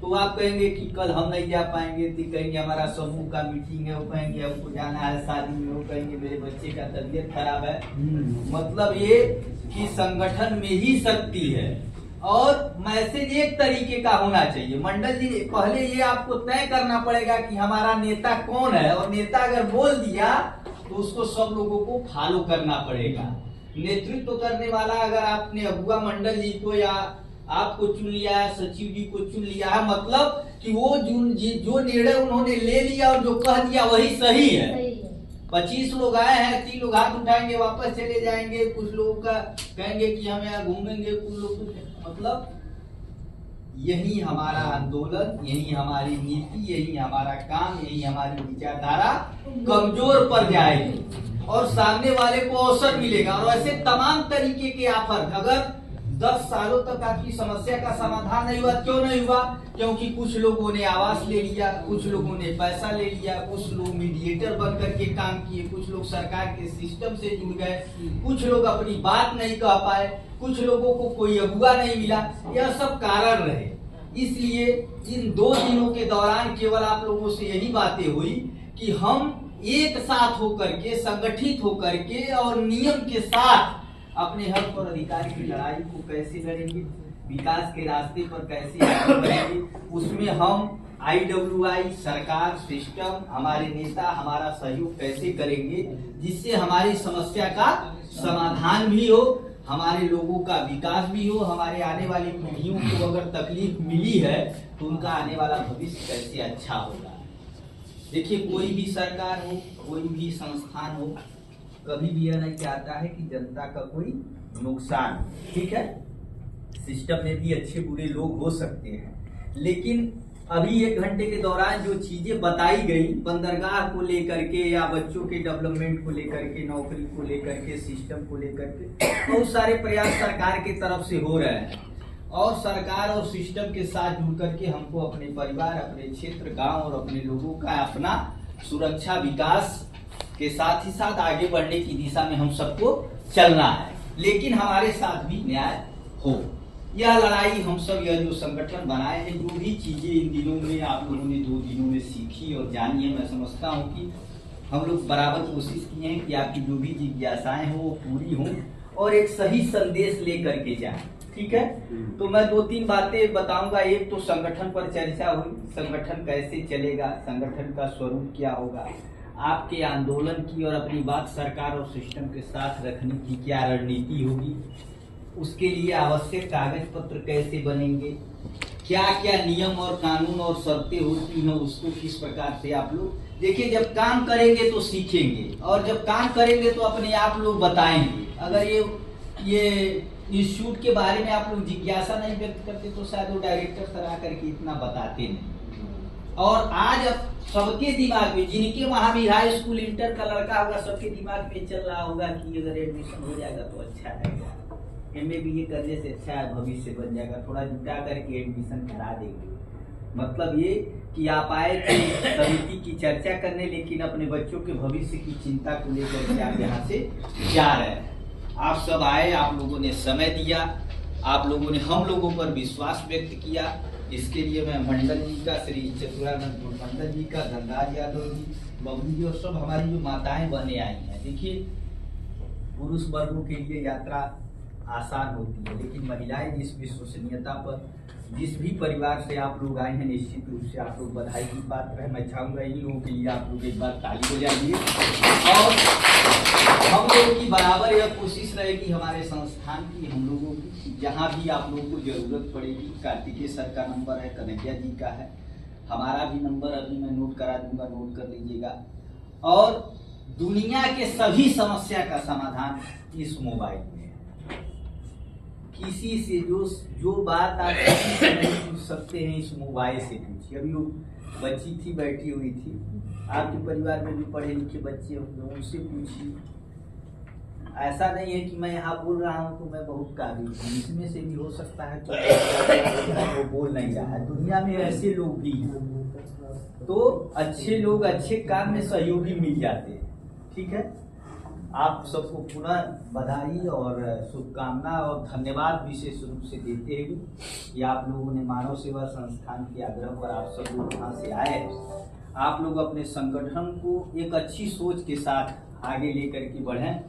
तो आप कहेंगे कि कल हम नहीं जा पाएंगे, तो कहेंगे हमारा समूह का मीटिंग है, वो कहेंगे हमको जाना है शादी में, वो कहेंगे मेरे बच्चे का तबीयत खराब है। मतलब ये कि संगठन में ही शक्ति है। और मैसेज एक तरीके का होना चाहिए। मंडल जी, पहले ये आपको तय करना पड़ेगा कि हमारा नेता कौन है, और नेता अगर बोल दिया तो उसको सब लोगों को फॉलो करना पड़ेगा। नेतृत्व करने वाला अगर आपने अगुआ मंडल जी को या आपको चुन लिया है, सचिव जी को चुन लिया है, मतलब कि वो जो निर्णय उन्होंने ले लिया और जो कह दिया वही सही है। 25 लोग आए हैं, 3 लोग हाथ उठाएंगे वापस चले जाएंगे, कुछ लोगों का कहेंगे कि हम यहाँ घूमेंगे, कुछ लोग मतलब यही हमारा आंदोलन, यही हमारी नीति, यही हमारा काम, यही हमारी विचारधारा कमजोर पर जाएगी और सामने वाले को अवसर मिलेगा। और ऐसे तमाम तरीके के ऑफर, अगर 10 सालों तक आपकी समस्या का समाधान नहीं हुआ, क्यों नहीं हुआ? क्योंकि कुछ लोगों ने आवास ले लिया, कुछ लोगों ने पैसा ले लिया, कुछ लोग मीडिएटर बन करके काम किए, कुछ लोग सरकार के सिस्टम से जुड़ गए, कुछ लोग अपनी बात नहीं कह पाए, कुछ लोगों को कोई अगुआ नहीं मिला। यह सब कारण रहे। इसलिए इन 2 दिनों के दौरान केवल आप लोगों से यही बातें हुई कि हम एक साथ होकर के, संगठित होकर के और नियम के साथ अपने हक और अधिकार की लड़ाई को कैसे लड़ेंगे, विकास के रास्ते पर कैसे आगे बढ़ेंगे, उसमें हम IWI, सरकार, सिस्टम, हमारे नेता हमारा सहयोग कैसे करेंगे, जिससे हमारी समस्या का समाधान भी हो, हमारे लोगों का विकास भी हो, हमारे आने वाली पीढ़ियों को अगर तकलीफ मिली है तो उनका आने वाला भविष्य कैसे अच्छा होगा। देखिए, कोई भी सरकार हो, कोई भी संस्थान हो, कभी भी यह नहीं चाहता है कि जनता का कोई नुकसान। ठीक है, सिस्टम में भी अच्छे बुरे लोग हो सकते हैं, लेकिन अभी 1 घंटे के दौरान जो चीजें बताई गई, बंदरगाह को लेकर के या बच्चों के डेवलपमेंट को लेकर के, नौकरी को लेकर के, सिस्टम को लेकर के बहुत सारे प्रयास सरकार की तरफ से हो रहे हैं। और सरकार और सिस्टम के साथ जुड़ करके हमको अपने परिवार, अपने क्षेत्र, गांव और अपने लोगों का अपना सुरक्षा, विकास के साथ ही साथ आगे बढ़ने की दिशा में हम सबको चलना है। लेकिन हमारे साथ भी न्याय हो। यह लड़ाई हम सब, यह जो संगठन बनाए हैं, जो भी चीजें इन दिनों में आप लोगों ने 2 दिनों में सीखी और जानी है, मैं समझता हूँ कि हम लोग बराबर कोशिश किए हैं कि आपकी जो भी जिज्ञासाएं हो वो पूरी हों और एक सही संदेश लेकर के जाए। ठीक है, तो मैं 2-3 बातें बताऊंगा। एक तो संगठन पर चर्चा हुई, संगठन कैसे चलेगा, संगठन का स्वरूप क्या होगा, आपके आंदोलन की और अपनी बात सरकार और सिस्टम के साथ रखने की क्या रणनीति होगी, उसके लिए आवश्यक कागज पत्र कैसे बनेंगे, क्या क्या नियम और कानून और शर्तें होती हैं, उसको किस प्रकार से आप लोग देखिए। जब काम करेंगे तो सीखेंगे, और जब काम करेंगे तो अपने आप लोग बताएंगे। अगर ये इंस्टीट्यूट के बारे में आप लोग जिज्ञासा नहीं व्यक्त करते तो शायद वो डायरेक्टर सर आकर के इतना बताते नहीं। और आज अब सबके दिमाग में, जिनके वहां भी हाई स्कूल इंटर का लड़का होगा, सबके दिमाग में चल रहा होगा कि अगर एडमिशन हो जाएगा तो अच्छा रहेगा, MA BA करने से अच्छा है, भविष्य बन जाएगा, थोड़ा जुटा करके एडमिशन करा देंगे। मतलब ये कि आप आए थे समिति की चर्चा करने, लेकिन अपने बच्चों के भविष्य की चिंता को लेकर के आप यहाँ से जा रहे हैं। आप सब आए, आप लोगों ने समय दिया, आप लोगों ने हम लोगों पर विश्वास व्यक्त किया। इसके लिए मैं मंडल जी का, श्री चतुरानंद मंडल जी का, धनराज यादव जी, बबलू जी और सब हमारी जो माताएं बने आई हैं। देखिए, पुरुष वर्गों के लिए यात्रा आसान होती है, लेकिन महिलाएं जिस विश्वसनीयता पर, जिस भी परिवार से आप लोग आए हैं, निश्चित रूप से आप लोग बधाई की पात्र है। मैं चाहूंगा इन लोगों के लिए आप लोग एक बार ताली बजाइए। और हम लोगों की बराबर यह कोशिश रहेगी, हमारे संस्थान की, हम लोगों की, जहाँ भी आप लोगों को जरूरत पड़ेगी। कार्तिकेय सर का नंबर है, कन्हैया जी का है, हमारा भी नंबर अभी मैं नोट करा दूंगा, नोट कर लीजिएगा। और दुनिया के सभी समस्या का समाधान इस मोबाइल में है। किसी से जो बात आप किसी से नहीं पूछ सकते हैं, इस मोबाइल से पूछिए। अभी वो बच्ची थी, बैठी हुई थी, आपके परिवार में भी पढ़े लिखे बच्चे होंगे, उनसे पूछिए। ऐसा नहीं है कि मैं यहाँ बोल रहा हूँ तो मैं बहुत काबिल हूँ, इसमें से भी हो सकता है तो वो बोल नहीं रहा है। दुनिया में ऐसे लोग भी हैं, तो अच्छे लोग अच्छे काम में सहयोगी मिल जाते हैं। ठीक है, आप सबको पुनः बधाई और शुभकामना और धन्यवाद विशेष रूप से देते हुए कि आप लोगों ने मानव सेवा संस्थान के आग्रह पर आप सब लोग वहाँ से आए। आप लोग अपने संगठन को एक अच्छी सोच के साथ आगे लेकर के बढ़ें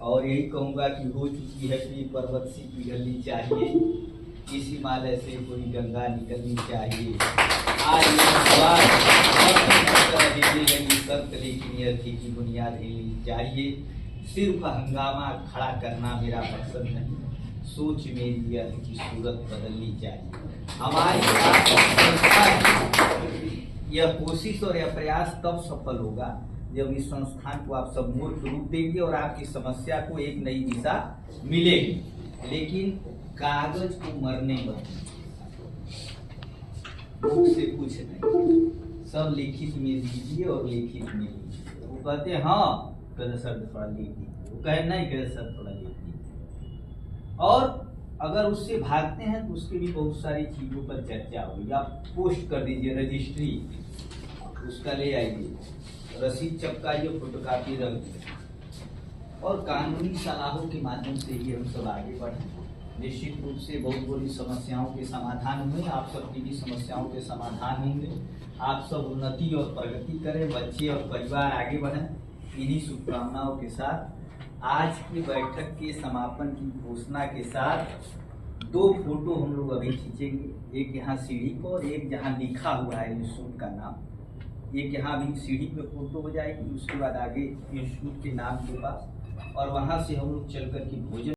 और यही कहूँगा कि हो चुकी है कि पर्वत सी पिघलनी चाहिए, इस हिमालय से कोई गंगा निकलनी चाहिए। आज लेकिन यह थी कि दुनिया हिलनी चाहिए। सिर्फ हंगामा खड़ा करना मेरा मकसद नहीं, सोच मेरी यह कि सूरत बदलनी चाहिए। हमारी यह कोशिश और यह प्रयास तब सफल होगा जब इस संस्थान को आप सब मूर्त रूप देंगे और आपकी समस्या को एक नई दिशा मिलेगी। लेकिन कागज को मरने मत, बुक से कुछ नहीं, सब लिखित में दीजिए और लिखित में लीजिए। वो कहते हैं हाँ कहते सर थोड़ा लिख दीजिए, वो कहे नहीं कहते सर थोड़ा लिख दीजिए। और अगर उससे भागते हैं तो उसके भी बहुत सारी चीजों पर चर्चा होगी। आप पोस्ट कर दीजिए, रजिस्ट्री उसका ले आइए, रसीद चपकाइए, फोटोकॉपी रख दीजिए और कानूनी सलाहों के माध्यम से ही हम सब आगे बढ़ें। निश्चित रूप से बहुत बड़ी समस्याओं के समाधान होंगे, आप सबकी भी समस्याओं के समाधान होंगे। आप सब उन्नति और प्रगति करें, बच्चे और परिवार आगे बढ़ें। इन्हीं शुभकामनाओं के साथ आज की बैठक के समापन की घोषणा के साथ 2 फोटो हम लोग अभी खींचेंगे, एक यहाँ सीढ़ी पर और एक जहाँ लिखा हुआ है इंस्टीट्यूट का नाम। एक यहाँ भी सीढ़ी पे फोटो हो जाएगी, उसके बाद आगे इंस्टीट्यूट के नाम के पास और वहाँ से हम लोग चल कर के भोजन